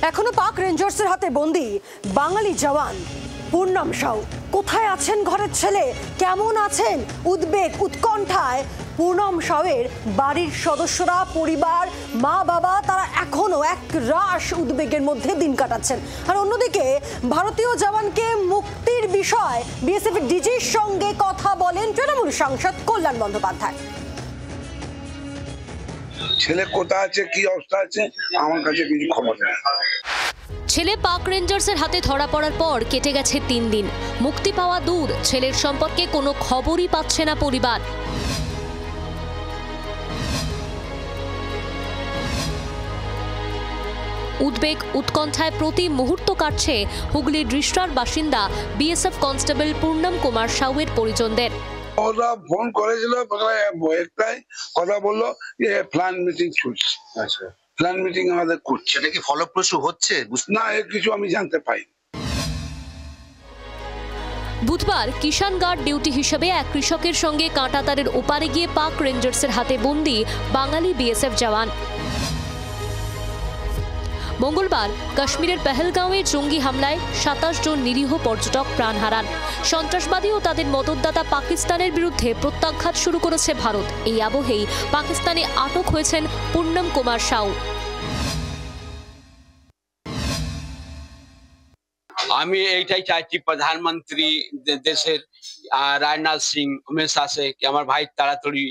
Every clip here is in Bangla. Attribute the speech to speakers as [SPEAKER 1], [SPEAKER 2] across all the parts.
[SPEAKER 1] এখনো পাক রেঞ্জার্সের হাতে বন্দী বাঙালি জওয়ান পূর্ণম সাউ। কোথায় আছেন ঘরের ছেলে, কেমন আছেন? উদ্বেগ উৎকণ্ঠায় পূর্ণম সাউয়ের বাড়ির সদস্যরা, পরিবার, মা বাবা তারা এখনো এক রাশ উদ্বেগের মধ্যে দিন কাটাচ্ছেন। আর অন্যদিকে ভারতীয় জওয়ানকে মুক্তির বিষয় বিএসএফ ডিজির সঙ্গে কথা বলেন তৃণমূল সাংসদ কল্যাণ বন্দ্যোপাধ্যায়।
[SPEAKER 2] ছেলে কোথায় আছে, কি অবস্থা আছে, আমার কাছে কিছু খবর নেই।
[SPEAKER 3] ছেলে পাক রেঞ্জার্সের হাতে ধরা পড়ার পর কেটে গেছে 3 দিন। মুক্তি পাওয়া দূর, ছেলের সম্পর্কে কোনো খবরই পাচ্ছে না পরিবার। উদ্বেগ উৎকণ্ঠায় প্রতি মুহূর্ত কাটছে হুগলির দৃষ্টার বাসিন্দা বিএসএফ কনস্টেবল পূর্ণম কুমার সাউয়ের পরিজনদের।
[SPEAKER 2] ওরা ফোন করেছিল, একটাই কথা বললো যে প্ল্যান মিটিং চলছে। আচ্ছা, প্ল্যান মিটিং আমাদের করছে।
[SPEAKER 4] এটা কি ফলপ্রসূ হচ্ছে?
[SPEAKER 2] না, এর কিছু আমি জানতে পাই।
[SPEAKER 3] বুধবার কিষাণ গার্ড ডিউটি হিসেবে এক কৃষকের সঙ্গে কাঁটাতারের ওপারে গিয়ে পাক রেঞ্জার্সের হাতে বন্দী বাঙালি বিএসএফ জওয়ান। মঙ্গলবার কাশ্মীরের পেহেলগাঁওয়ে জঙ্গি হামলায় 27 জন নিরীহ পর্যটক প্রাণ হারান। সন্ত্রাসবাদী ও তাদের মদতদাতা পাকিস্তানের বিরুদ্ধে প্রত্যাঘাত শুরু করেছে ভারত। এই আবহেই পাকিস্তানে আটক হয়েছেন পূর্ণম কুমার সাউ।
[SPEAKER 5] আমি এইটাই চাইছি প্রধানমন্ত্রী দেশের রাজনাথ সিং হমেশা আছে কি আমার ভাই তাড়াতাড়ি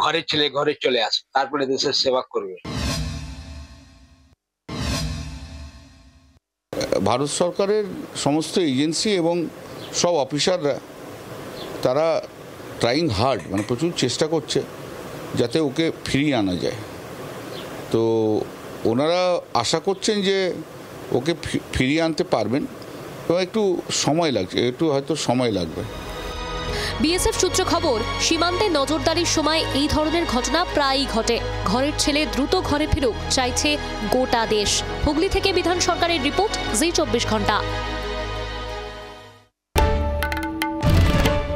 [SPEAKER 5] ঘরে চলে আসে, তারপরে দেশের সেবা করবে।
[SPEAKER 6] ভারত সরকারের সমস্ত এজেন্সি এবং সব অফিসাররা তারা ট্রাইং হার্ড, মানে প্রচুর চেষ্টা করছে যাতে ওকে ফিরিয়ে আনা যায়। তো ওনারা আশা করছেন যে ওকে ফিরিয়ে আনতে পারবেন এবং একটু সময় লাগছে, হয়তো সময় লাগবে।
[SPEAKER 3] বিএসএফ সূত্র খবর, সীমান্তে নজরদারির সময় এই ধরনের ঘটনা প্রায়ই ঘটে। ঘরের ছেলে দ্রুত ঘরে ফিরুক চাইছে গোটা দেশ। হুগলি থেকে বিধান সরকারের রিপোর্ট, জি 24 ঘন্টা।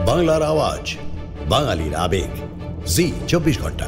[SPEAKER 7] বাংলার আওয়াজ, বাঙালির আবেগ, জি 24 ঘন্টা।